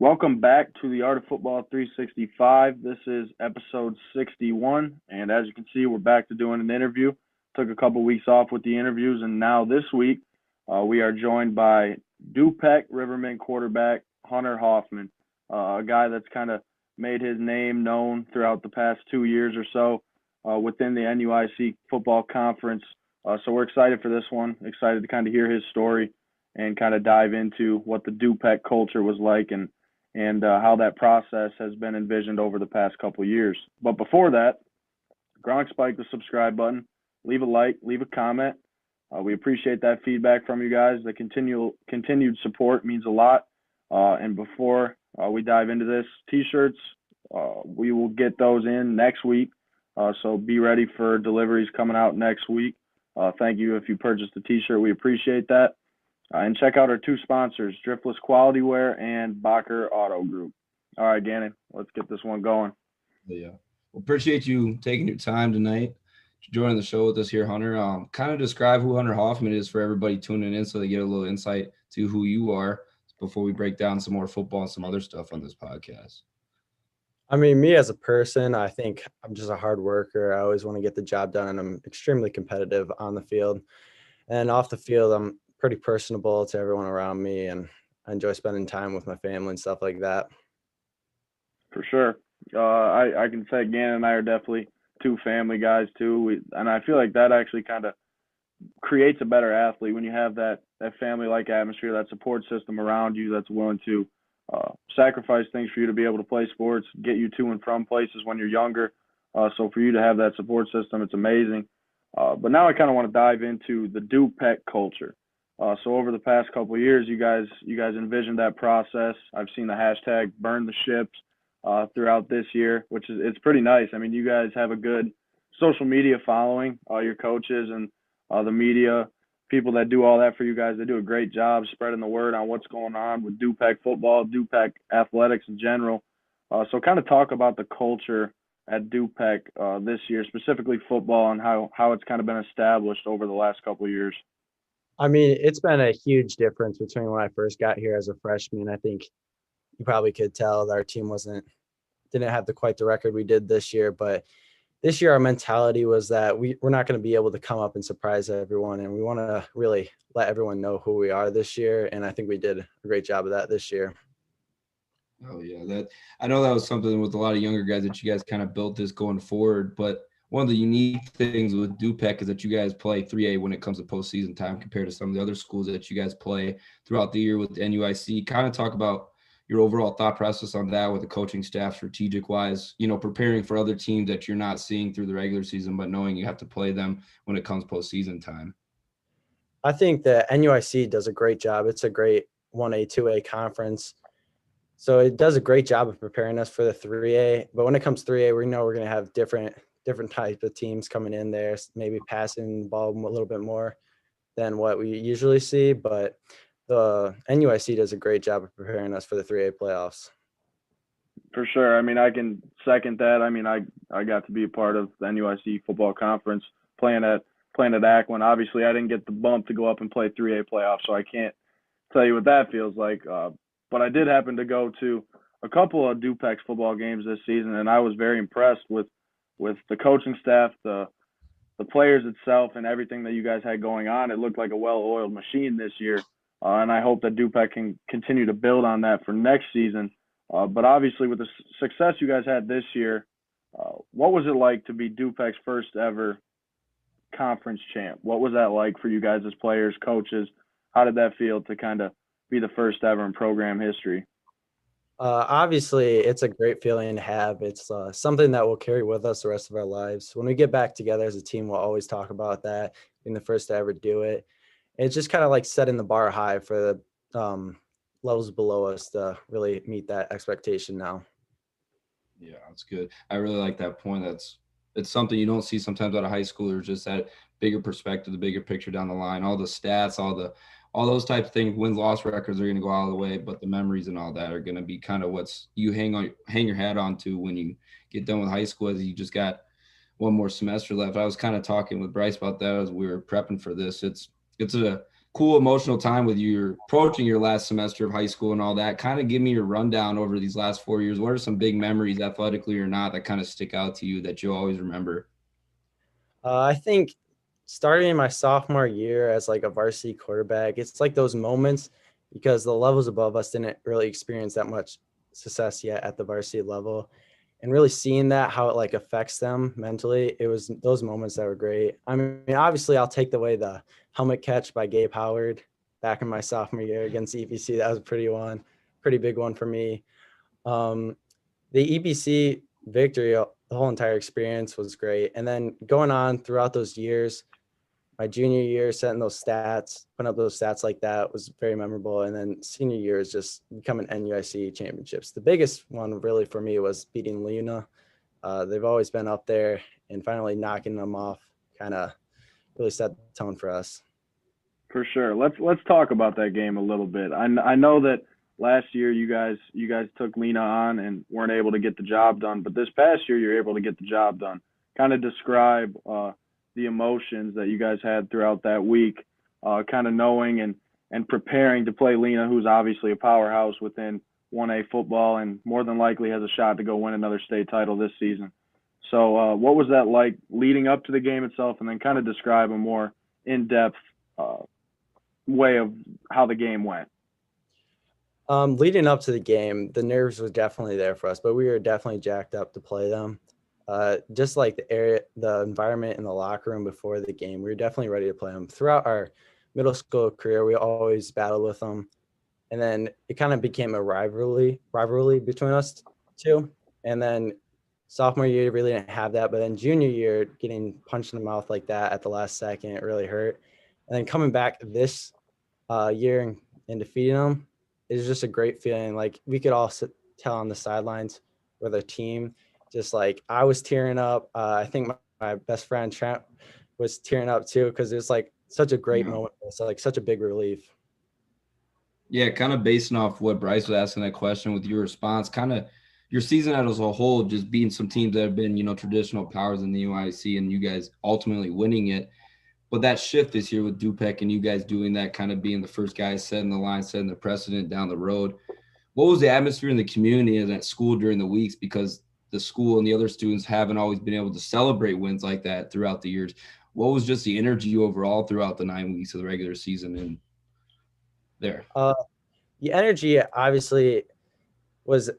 Welcome back to the Art of Football 365. This is episode 61, and as you can see, we're back to doing an interview. Took a couple weeks off with the interviews, and now this week we are joined by Dupec Rivermen quarterback Hunter Hoffman, a guy that's kind of made his name known throughout the past 2 years or so within the NUIC football conference. So we're excited for this one, excited to kind of hear his story and kind of dive into what the Dupec culture was like and how that process has been envisioned over the past couple of years. But before that, Gronk spike the subscribe button, leave a like, leave a comment. We appreciate that feedback from you guys. The continued support means a lot. And before we dive into this, T-shirts, we will get those in next week. So be ready for deliveries coming out next week. Thank you if you purchased a T-shirt. We appreciate that. And check out our two sponsors, Driftless Quality Wear and Bacher Auto Group. All right, Gannon, let's get this one going. Yeah. Well, appreciate you taking your time tonight, joining the show with us here, Hunter. Kind of describe who Hunter Hoffman is for everybody tuning in so they get a little insight to who you are before we break down some more football and some other stuff on this podcast. I mean, me as a person, I think I'm just a hard worker. I always want to get the job done, and I'm extremely competitive on the field. And off the field, I'm pretty personable to everyone around me, and I enjoy spending time with my family and stuff like that. For sure. I can say Gannon and I are definitely two family guys too. And I feel like that actually kind of creates a better athlete when you have that family-like atmosphere, that support system around you that's willing to sacrifice things for you to be able to play sports, get you to and from places when you're younger. So for you to have that support system, it's amazing. But now I kind of want to dive into the Dupec culture. So over the past couple of years, you guys envisioned that process. I've seen the hashtag burn the ships throughout this year, which is it's pretty nice. I mean, you guys have a good social media following, your coaches and the media, people that do all that for you guys. They do a great job spreading the word on what's going on with Dupec football, Dupec athletics in general. So kind of talk about the culture at Dupec this year, specifically football, and how it's kind of been established over the last couple of years. I mean, it's been a huge difference between when I first got here as a freshman. I think you probably could tell that our team didn't have quite the record we did this year. But this year, our mentality was that we're not going to be able to come up and surprise everyone. And we want to really let everyone know who we are this year. And I think we did a great job of that this year. Oh, yeah. I know that was something with a lot of younger guys that you guys kind of built this going forward. But one of the unique things with Dupec is that you guys play 3A when it comes to postseason time compared to some of the other schools that you guys play throughout the year with the NUIC. Kind of talk about your overall thought process on that with the coaching staff, strategic-wise, preparing for other teams that you're not seeing through the regular season, but knowing you have to play them when it comes postseason time. I think the NUIC does a great job. It's a great 1A, 2A conference. So it does a great job of preparing us for the 3A. But when it comes to 3A, we know we're going to have different type of teams coming in there, maybe passing the ball a little bit more than what we usually see. But the NUIC does a great job of preparing us for the 3A playoffs. For sure. I mean, I can second that. I mean, I got to be a part of the NUIC football conference playing at Akron. Obviously, I didn't get the bump to go up and play 3A playoffs, so I can't tell you what that feels like. But I did happen to go to a couple of Dupec's football games this season, and I was very impressed with the coaching staff, the players itself, and everything that you guys had going on. It looked like a well-oiled machine this year, and I hope that Dupec can continue to build on that for next season. But obviously, with the success you guys had this year, what was it like to be Dupec's first ever conference champ? What was that like for you guys as players, coaches? How did that feel to kind of be the first ever in program history? Obviously, it's a great feeling to have. It's something that we'll carry with us the rest of our lives. When we get back together as a team, we'll always talk about that, being the first to ever do it. It's just kind of like setting the bar high for the levels below us to really meet that expectation now. Yeah, that's good. I really like that point. It's something you don't see sometimes out of high schoolers, just that bigger perspective, the bigger picture down the line, all the stats, all those types of things, wins-loss records are going to go out of the way, but the memories and all that are going to be kind of what's you hang your hat on to when you get done with high school, as you just got one more semester left. I was kind of talking with Bryce about that as we were prepping for this. It's a cool emotional time with you. You're approaching your last semester of high school and all that. Kind of give me your rundown over these last 4 years. What are some big memories, athletically or not, that kind of stick out to you that you'll always remember? I think starting my sophomore year as like a varsity quarterback, it's like those moments because the levels above us didn't really experience that much success yet at the varsity level. And really seeing that, how it like affects them mentally, it was those moments that were great. I mean, obviously, I'll take away the helmet catch by Gabe Howard back in my sophomore year against EBC. That was a pretty big one for me. Um, the EBC victory, the whole entire experience was great. And then going on throughout those years, my junior year, setting those stats, putting up those stats like that was very memorable. And then senior year is just becoming NUIC championships. The biggest one really for me was beating Luna. They've always been up there, and finally knocking them off kind of really set the tone for us. For sure. Let's talk about that game a little bit. I know that last year you guys took Lena on and weren't able to get the job done, but this past year you're able to get the job done. Kind of describe the emotions that you guys had throughout that week, kind of knowing and preparing to play Lena, who's obviously a powerhouse within 1A football and more than likely has a shot to go win another state title this season. So what was that like leading up to the game itself, and then kind of describe a more in-depth way of how the game went? Leading up to the game, the nerves were definitely there for us, but we were definitely jacked up to play them. Just like the environment in the locker room before the game, we were definitely ready to play them. Throughout our middle school career, we always battled with them, and then it kind of became a rivalry between us two. And then sophomore year, really didn't have that, but then junior year, getting punched in the mouth like that at the last second, it really hurt. And then coming back this year and defeating them is just a great feeling. Like we could all tell on the sidelines with our team. Just like I was tearing up. I think my best friend Trent was tearing up too, because it was like such a great moment. It's like such a big relief. Yeah, kind of basing off what Bryce was asking that question with your response, kind of your season as a whole, just beating some teams that have been, traditional powers in the UIC and you guys ultimately winning it. But that shift this year with Dupec and you guys doing that, kind of being the first guys setting the line, setting the precedent down the road. What was the atmosphere in the community and at school during the weeks? Because the school and the other students haven't always been able to celebrate wins like that throughout the years. What was just the energy overall throughout the 9 weeks of the regular season in there? The energy obviously was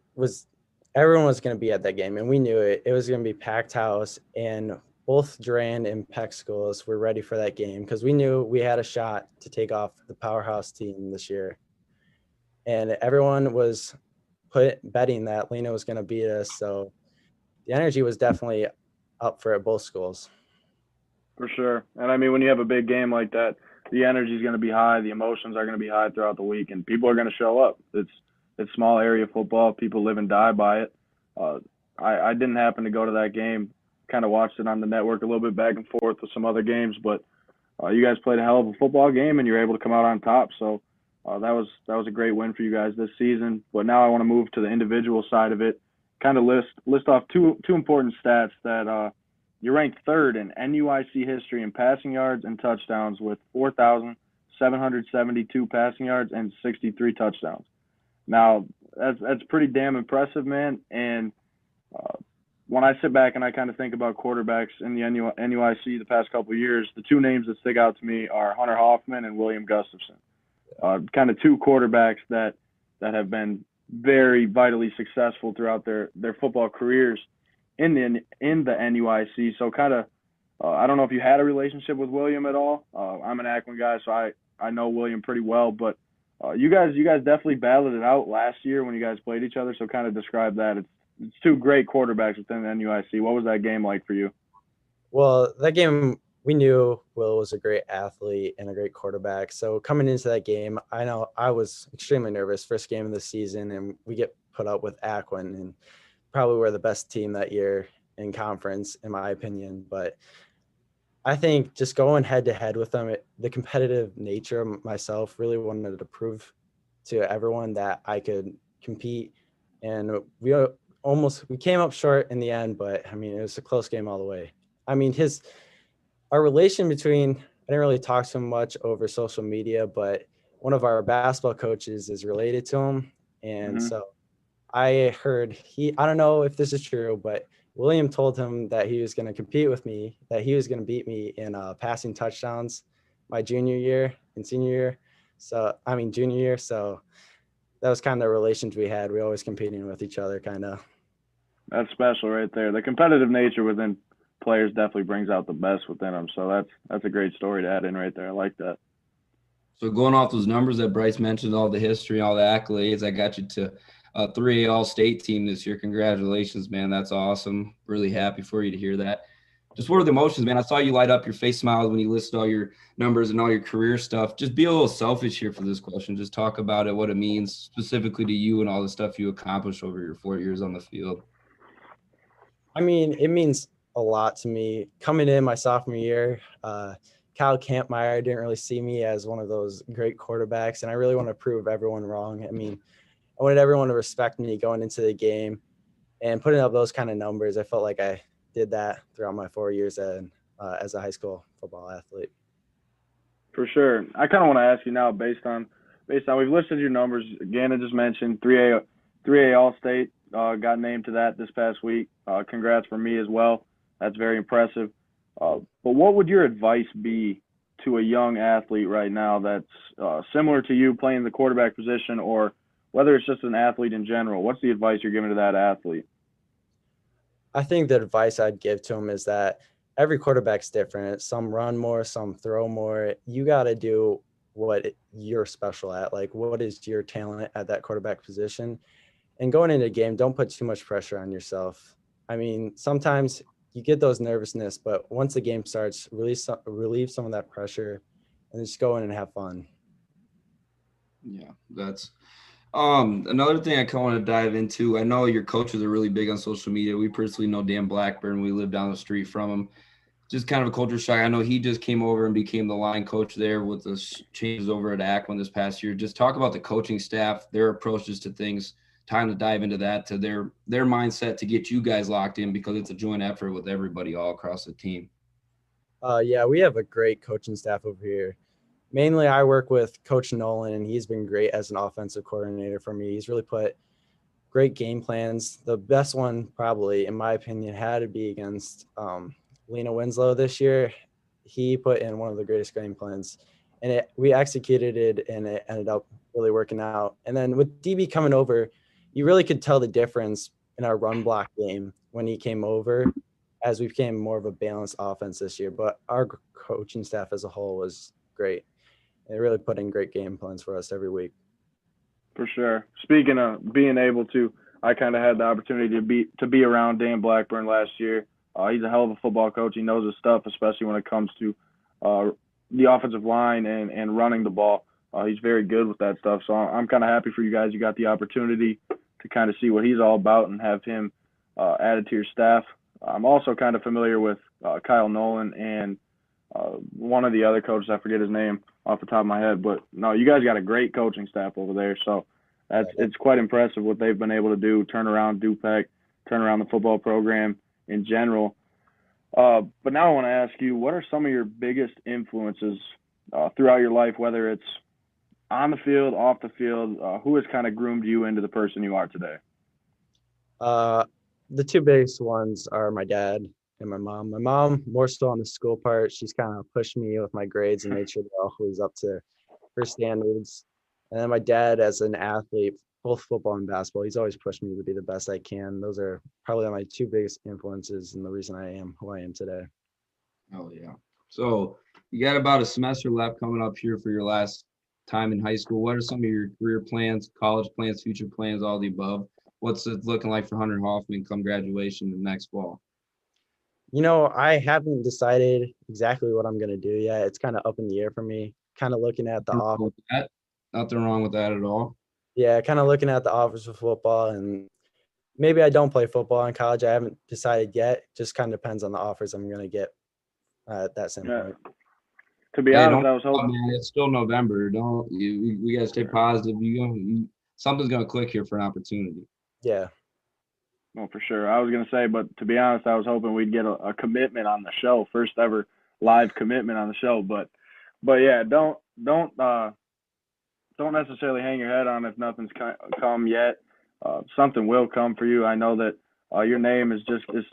everyone was going to be at that game, and we knew it. It was going to be packed house, and both Durand and Peck schools were ready for that game because we knew we had a shot to take off the powerhouse team this year. And everyone was betting that Lena was going to beat us. So the energy was definitely up for both schools. For sure. And I mean, when you have a big game like that, the energy is going to be high. The emotions are going to be high throughout the week, and people are going to show up. It's small area football. People live and die by it. I didn't happen to go to that game. Kind of watched it on the network a little bit back and forth with some other games, but you guys played a hell of a football game and you're able to come out on top. So that was a great win for you guys this season. But now I want to move to the individual side of it. Kind of list off two important stats that you're ranked third in NUIC history in passing yards and touchdowns with 4,772 passing yards and 63 touchdowns. Now that's pretty damn impressive, man. And when I sit back and I kind of think about quarterbacks in the NUIC the past couple of years, the two names that stick out to me are Hunter Hoffman and William Gustafson. Kind of two quarterbacks that have been very vitally successful throughout their football careers in the NUIC. So kind of, I don't know if you had a relationship with William at all. I'm an Akron guy, so I know William pretty well, but you guys definitely battled it out last year when you guys played each other. So kind of describe that. It's two great quarterbacks within the NUIC. What was that game like for you? Well, that game, we knew Will was a great athlete and a great quarterback. So coming into that game, I know I was extremely nervous. First game of the season, and we get put up with Akron, and probably we're the best team that year in conference, in my opinion. But I think just going head to head with them, the competitive nature of myself really wanted to prove to everyone that I could compete. And we came up short in the end, but I mean, it was a close game all the way. I mean, our relation between I didn't really talk to him much over social media, but one of our basketball coaches is related to him. And Hmm. so I heard I don't know if this is true, but William told him that he was going to compete with me, that he was going to beat me in passing touchdowns my junior year and senior year. Junior year. So that was kind of the relations we had. We always competing with each other, kind of. That's special right there. The competitive nature within players definitely brings out the best within them. So that's a great story to add in right there. I like that. So going off those numbers that Bryce mentioned, all the history, all the accolades, I got you to a 3A All-State team this year. Congratulations, man. That's awesome. Really happy for you to hear that. Just what are the emotions, man? I saw you light up your face smiles when you listed all your numbers and all your career stuff. Just be a little selfish here for this question. Just talk about it, what it means specifically to you and all the stuff you accomplished over your 4 years on the field. I mean, it means a lot to me. Coming in my sophomore year, Kyle Campmeyer didn't really see me as one of those great quarterbacks, and I really want to prove everyone wrong. I mean, I wanted everyone to respect me going into the game and putting up those kind of numbers. I felt like I did that throughout my 4 years as a high school football athlete. For sure. I kind of want to ask you now, based on we've listed your numbers. Gannon just mentioned 3A All-State got named to that this past week. Congrats for me as well. That's very impressive. But what would your advice be to a young athlete right now that's similar to you playing the quarterback position, or whether it's just an athlete in general? What's the advice you're giving to that athlete? I think the advice I'd give to him is that every quarterback's different. Some run more, some throw more. You got to do what you're special at. Like, what is your talent at that quarterback position? And going into a game, don't put too much pressure on yourself. I mean, sometimes you get those nervousness, but once the game starts, relieve some of that pressure and just go in and have fun. Yeah, that's another thing I kind of want to dive into. I know your coaches are really big on social media. We personally know Dan Blackburn. We live down the street from him. Just kind of a culture shock. I know he just came over and became the line coach there with the changes over at Akron this past year. Just talk about the coaching staff, their approaches to things. Time to dive into that, to their mindset to get you guys locked in, because it's a joint effort with everybody all across the team. Yeah, we have a great coaching staff over here. Mainly, I work with Coach Nolan, and he's been great as an offensive coordinator for me. He's really put great game plans. The best one, probably, in my opinion, had to be against Lena Winslow this year. He put in one of the greatest game plans, and we executed it, and it ended up really working out. And then with DB coming over, you really could tell the difference in our run block game when he came over, as we became more of a balanced offense this year. But our coaching staff as a whole was great. They really put in great game plans for us every week. For sure. Speaking of being able to, I kind of had the opportunity to be around Dan Blackburn last year. He's a hell of a football coach. He knows his stuff, especially when it comes to the offensive line and running the ball. He's very good with that stuff. So I'm kind of happy for you guys. You got the opportunity to kind of see what he's all about and have him added to your staff. I'm also kind of familiar with Kyle Nolan and one of the other coaches. I forget his name off the top of my head, but no, you guys got a great coaching staff over there. So it's quite impressive what they've been able to do, turn around Dupec, turn around the football program in general. But now I want to ask you, what are some of your biggest influences throughout your life, whether it's on the field, off the field? Who has kind of groomed you into the person you are today? The two biggest ones are my dad and my mom. My mom, more so on the school part, she's kind of pushed me with my grades and made sure they're always up to her standards. And then my dad, as an athlete, both football and basketball, he's always pushed me to be the best I can. Those are probably my two biggest influences and the reason I am who I am today. Oh, yeah. So you got about a semester left coming up here for your last time in high school. What are some of your career plans, college plans, future plans, all the above? What's it looking like for Hunter Hoffman come graduation the next fall? You know, I haven't decided exactly what I'm going to do yet. It's kind of up in the air for me. Kind of looking at the offers. Nothing wrong with that at all. Yeah, kind of looking at the offers for football, and maybe I don't play football in college. I haven't decided yet. Just kind of depends on the offers I'm going to get at that same point. To be honest, I was hoping. Man, it's still November. Don't you? We got to stay positive. Something's going to click here for an opportunity. Yeah. Well, for sure. I was going to say, but to be honest, I was hoping we'd get a commitment on the show. First ever live commitment on the show. But yeah, don't necessarily hang your head on if nothing's come yet. Something will come for you. I know that your name is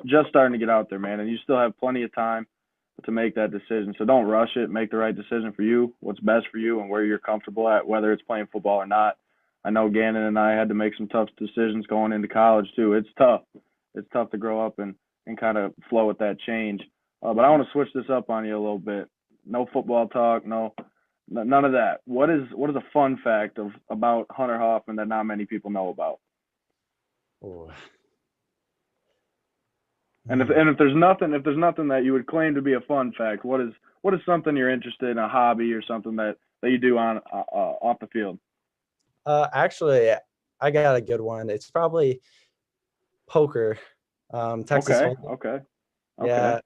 just starting to get out there, man, and you still have plenty of time to make that decision. So don't rush it. Make the right decision for you, what's best for you, and where you're comfortable at, whether it's playing football or not. I know Gannon and I had to make some tough decisions going into college too. It's tough. It's tough to grow up and kind of flow with that change. But I want to switch this up on you a little bit. No football talk. No, none of that. What is a fun fact about Hunter Hoffman that not many people know about? Oh. And if there's nothing that you would claim to be a fun fact, what is something you're interested in, a hobby or something that you do on off the field? Actually, I got a good one. It's probably poker. Texas Hold'em. Okay. Yeah,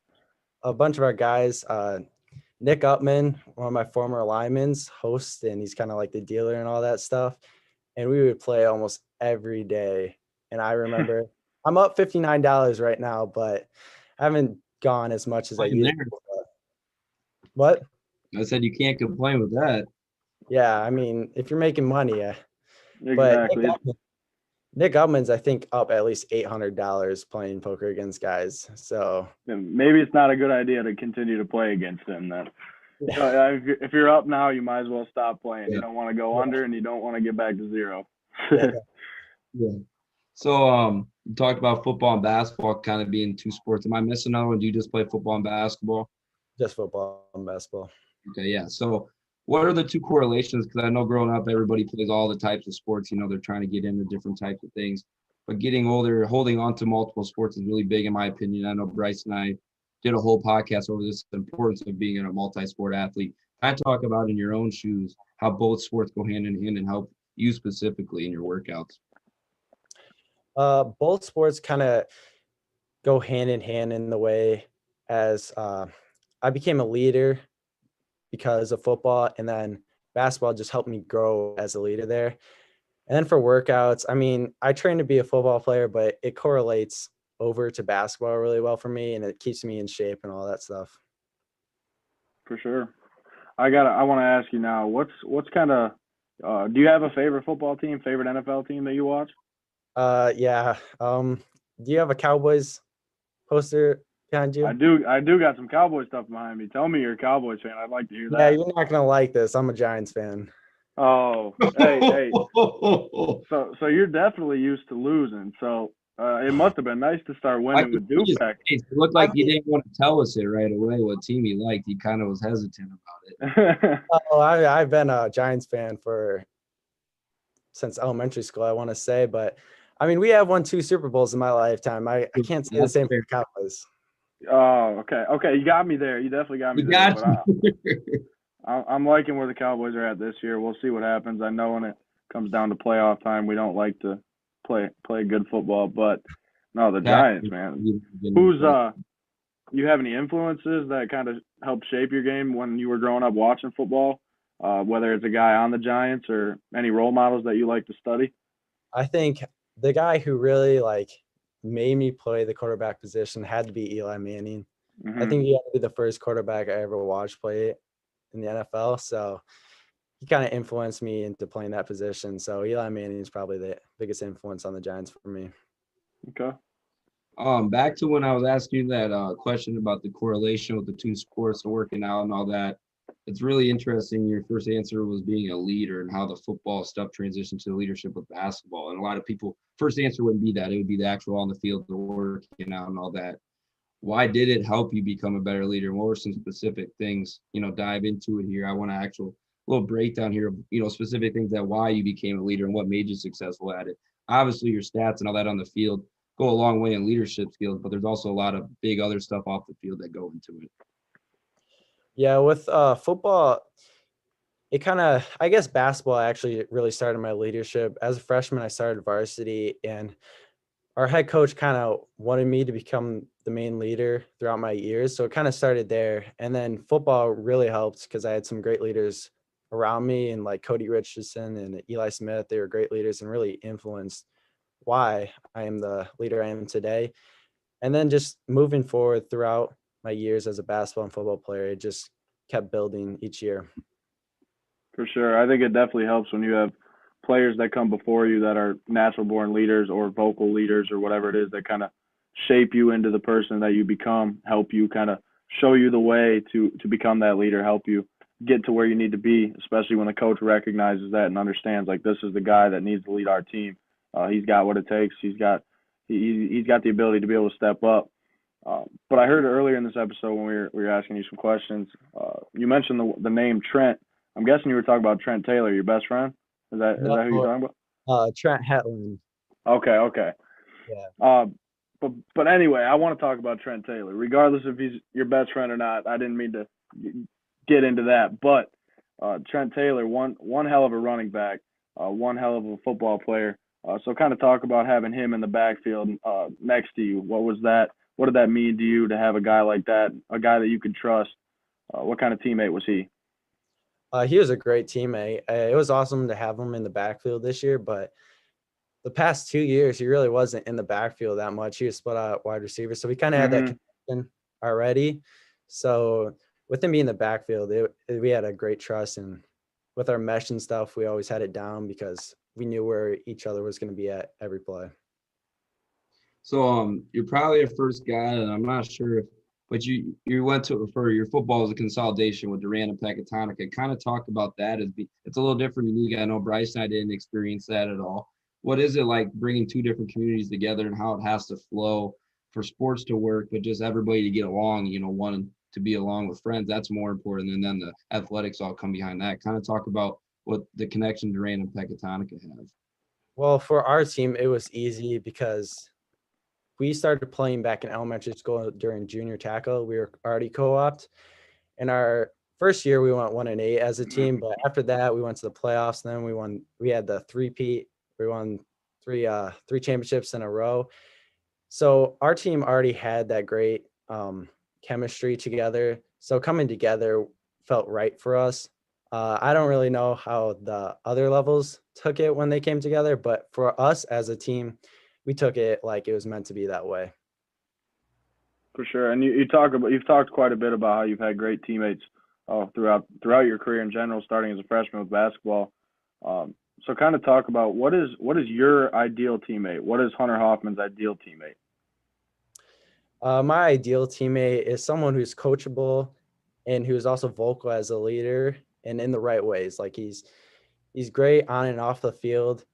a bunch of our guys. Nick Upman, one of my former linemen, hosts, and he's kind of like the dealer and all that stuff. And we would play almost every day. And I remember I'm up $59 right now, but I haven't gone as much as I used to. What? I said you can't complain with that. Yeah, I mean, if you're making money, yeah. Exactly. But Nick Upman's, I think, up at least $800 playing poker against guys. So maybe it's not a good idea to continue to play against him then. yeah. If you're up now, you might as well stop playing. Yeah. You don't want to go under, and you don't want to get back to zero. Yeah. So you talked about football and basketball kind of being two sports. Am I missing another one? Do you just play football and basketball? Just football and basketball. Okay, yeah. So what are the two correlations? Because I know growing up, everybody plays all the types of sports. You know, they're trying to get into different types of things. But getting older, holding on to multiple sports is really big, in my opinion. I know Bryce and I did a whole podcast over this, the importance of being a multi-sport athlete. I talk about in your own shoes how both sports go hand in hand and help you specifically in your workouts. Both sports kind of go hand in hand in the way as I became a leader because of football, and then basketball just helped me grow as a leader there. And then for workouts, I mean, I train to be a football player, but it correlates over to basketball really well for me, and it keeps me in shape and all that stuff. For sure. I want to ask you now, what's kind of do you have a favorite football team, favorite NFL team that you watch? Yeah. Do you have a Cowboys poster behind you? I do got some Cowboys stuff behind me. Tell me you're a Cowboys fan. I'd like to hear that. Yeah, you're not gonna like this. I'm a Giants fan. Oh, hey. So you're definitely used to losing. So it must have been nice to start winning with Dupek. It looked like you didn't want to tell us it right away what team you liked. He kind of was hesitant about it. Oh, I've been a Giants fan since elementary school, I want to say, but I mean, we have won 2 Super Bowls in my lifetime. I can't say the same for Cowboys. Oh, okay. You got me there. You definitely got me there. I'm liking where the Cowboys are at this year. We'll see what happens. I know when it comes down to playoff time, we don't like to play good football, but no, the Giants, man. You have any influences that kind of helped shape your game when you were growing up watching football? Whether it's a guy on the Giants or any role models that you like to study? I think the guy who really made me play the quarterback position had to be Eli Manning. Mm-hmm. I think he had to be the first quarterback I ever watched play in the NFL. So he kind of influenced me into playing that position. So Eli Manning is probably the biggest influence on the Giants for me. Okay. Back to when I was asking you that question about the correlation with the two sports, the working out and all that. It's really interesting. Your first answer was being a leader and how the football stuff transitioned to leadership with basketball. And a lot of people, first answer wouldn't be that. It would be the actual on the field, the working out and all that. Why did it help you become a better leader? What were some specific things, dive into it here? I want an actual little breakdown here of, specific things that why you became a leader and what made you successful at it. Obviously, your stats and all that on the field go a long way in leadership skills, but there's also a lot of big other stuff off the field that go into it. Yeah, with football, I guess basketball actually really started my leadership. As a freshman, I started varsity, and our head coach kind of wanted me to become the main leader throughout my years. So it kind of started there. And then football really helped because I had some great leaders around me, and like Cody Richardson and Eli Smith. They were great leaders and really influenced why I am the leader I am today. And then just moving forward throughout my years as a basketball and football player. It just kept building each year. For sure. I think it definitely helps when you have players that come before you that are natural born leaders or vocal leaders or whatever it is that kind of shape you into the person that you become, help you kind of show you the way to become that leader, help you get to where you need to be, especially when the coach recognizes that and understands like this is the guy that needs to lead our team. He's got what it takes. He's got the ability to be able to step up. But I heard earlier in this episode when we were asking you some questions, you mentioned the name Trent. I'm guessing you were talking about Trent Taylor, your best friend. Is that who you're talking about? Trent Hetland. Okay. Yeah. But anyway, I want to talk about Trent Taylor, regardless if he's your best friend or not. I didn't mean to get into that, but Trent Taylor, one hell of a running back, one hell of a football player. So kind of talk about having him in the backfield next to you. What was that? What did that mean to you to have a guy like that, a guy that you could trust? What kind of teammate was he? He was a great teammate. It was awesome to have him in the backfield this year, but the past 2 years, he really wasn't in the backfield that much. He was split out wide receiver. So we kind of had that connection already. So with him being in the backfield, we had a great trust. And with our mesh and stuff, we always had it down because we knew where each other was going to be at every play. So you're probably a first guy, and I'm not sure if, but you went to for your football as a consolidation with Durant and Pecatonica. Kind of talk about that. It's a little different unique. I know Bryce and I didn't experience that at all. What is it like bringing two different communities together and how it has to flow for sports to work, but just everybody to get along, one to be along with friends, that's more important. And then the athletics all come behind that. Kind of talk about what the connection Durant and Pecatonica have. Well, for our team, it was easy because we started playing back in elementary school during junior tackle. We were already co-opted. In our first year, we went 1-8 as a team, but after that, we went to the playoffs. And then we had the three-peat. We won three championships in a row. So our team already had that great chemistry together. So coming together felt right for us. I don't really know how the other levels took it when they came together, but for us as a team, we took it like it was meant to be that way. For sure. And you've talked quite a bit about how you've had great teammates throughout your career in general, starting as a freshman with basketball. So kind of talk about what is your ideal teammate? What is Hunter Hoffman's ideal teammate? My ideal teammate is someone who's coachable and who's also vocal as a leader and in the right ways. Like he's great on and off the field,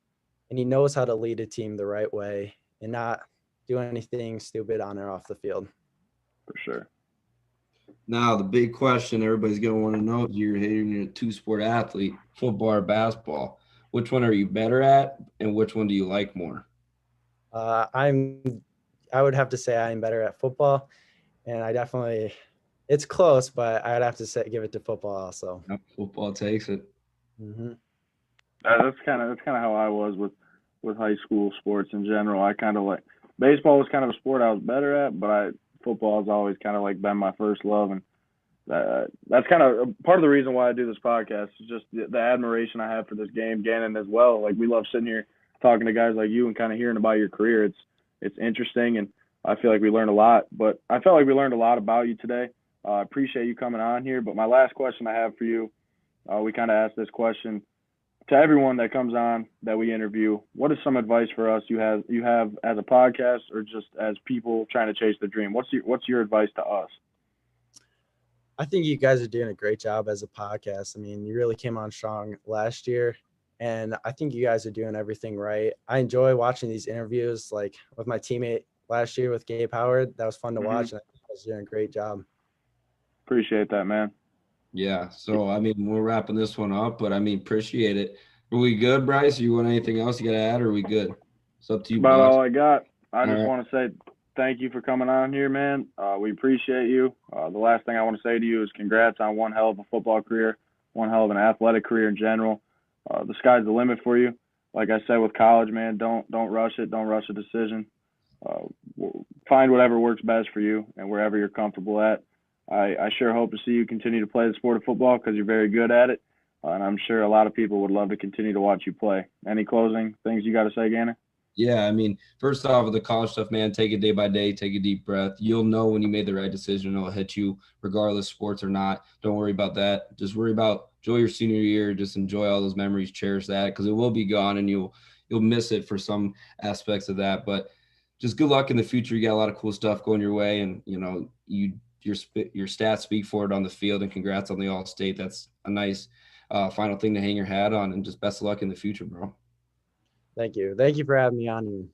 and he knows how to lead a team the right way and not do anything stupid on or off the field. For sure. Now, the big question everybody's going to want to know is you're a two-sport athlete, football or basketball. Which one are you better at, and which one do you like more? I would have to say I'm better at football, and it's close, but I'd have to give it to football also. Yep, football takes it. Mm-hmm. That's kind of how I was with high school sports in general. I kind of like baseball was kind of a sport I was better at, but football has always kind of like been my first love, and that's kind of part of the reason why I do this podcast is just the admiration I have for this game, Gannon, as well. Like we love sitting here talking to guys like you and kind of hearing about your career. It's interesting, and I feel like we learned a lot. But I felt like we learned a lot about you today. I appreciate you coming on here. But my last question I have for you, we kind of ask this question to everyone that comes on that we interview. What is some advice for us you have as a podcast or just as people trying to chase their dream? What's your advice to us? I think you guys are doing a great job as a podcast. I mean, you really came on strong last year, and I think you guys are doing everything right. I enjoy watching these interviews, like with my teammate last year with Gabe Howard. That was fun to watch, and I think you guys are doing a great job. Appreciate that, man. Yeah, so, I mean, we're wrapping this one up, but, I mean, appreciate it. Are we good, Bryce? You want anything else you got to add, or are we good? It's up to you, about boss. all I got. I just want to say thank you for coming on here, man. We appreciate you. The last thing I want to say to you is congrats on one hell of a football career, one hell of an athletic career in general. The sky's the limit for you. Like I said with college, man, don't rush it. Don't rush a decision. Find whatever works best for you and wherever you're comfortable at. I sure hope to see you continue to play the sport of football because you're very good at it. And I'm sure a lot of people would love to continue to watch you play. Any closing things you got to say, Gannon? Yeah, I mean, first off, with the college stuff, man, take it day by day, take a deep breath. You'll know when you made the right decision. It'll hit you regardless, sports or not. Don't worry about that. Just worry about enjoy your senior year. Just enjoy all those memories, cherish that, because it will be gone and you'll miss it for some aspects of that. But just good luck in the future. You got a lot of cool stuff going your way, and your stats speak for it on the field. And congrats on the All-State. That's a nice final thing to hang your hat on. And just best of luck in the future, bro. Thank you. Thank you for having me on.